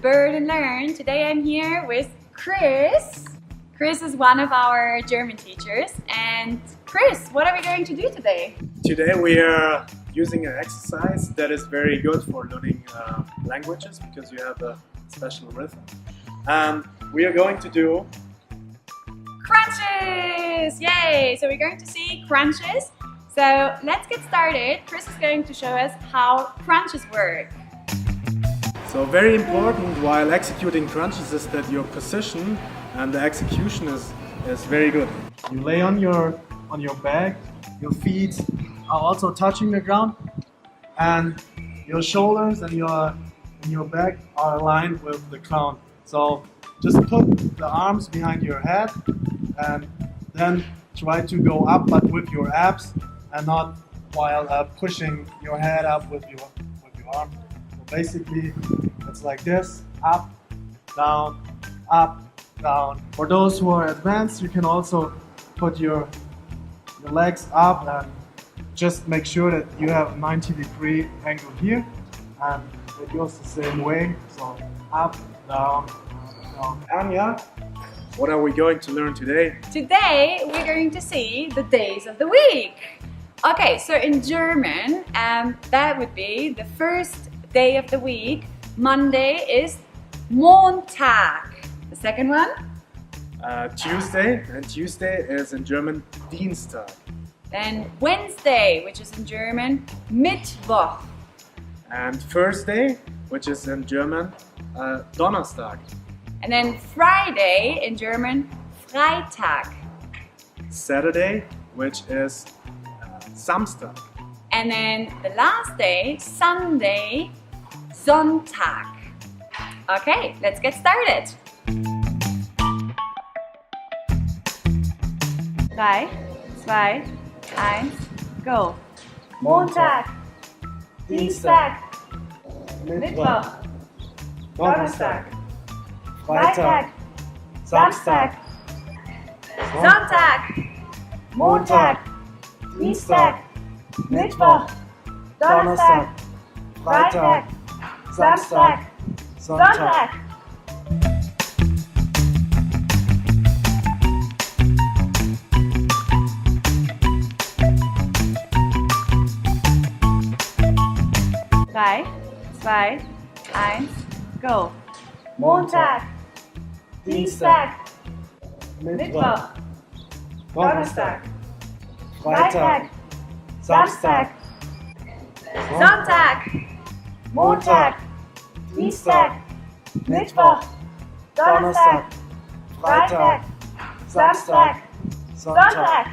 Burn and Learn. Today I'm here with Chris. Chris is one of our German teachers. And Chris, what are we going to do today? Today we are using an exercise that is very good for learning languages because you have a special rhythm. And we are going to do crunches! Yay! So we're going to see crunches. So let's get started. Chris is going to show us how crunches work. So very important while executing crunches is that your position and the execution is very good. You lay on your back, your feet are also touching the ground, and your shoulders and your back are aligned with the ground. So just put the arms behind your head and then try to go up, but with your abs and not while pushing your head up with your arm. So basically, it's like this: up, down, up, down. For those who are advanced, you can also put your legs up and just make sure that you have a 90-degree angle here, and it goes the same way. So up, down, down. Anya, what are we going to learn today? Today we're going to see the days of the week. Okay, so in German, that would be the first day of the week. Monday is Montag. The second one? Tuesday, and Tuesday is in German Dienstag. Then Wednesday, which is in German Mittwoch. And Thursday, which is in German Donnerstag. And then Friday in German Freitag. Saturday, which is Samstag. And then the last day, Sunday, Sonntag. Okay, let's get started. 3, 2, 1, go. Montag, Dienstag, Mittwoch, Donnerstag, Freitag, Samstag, Sonntag, Montag, Dienstag, Mittwoch, Donnerstag, Freitag, Samstag, Sonntag. Drei, zwei, eins, go. Montag, Dienstag, Mittwoch, Donnerstag, Freitag, Samstag, Sonntag, Montag, Dienstag, Mittwoch, Donnerstag, Freitag, Samstag, Sonntag.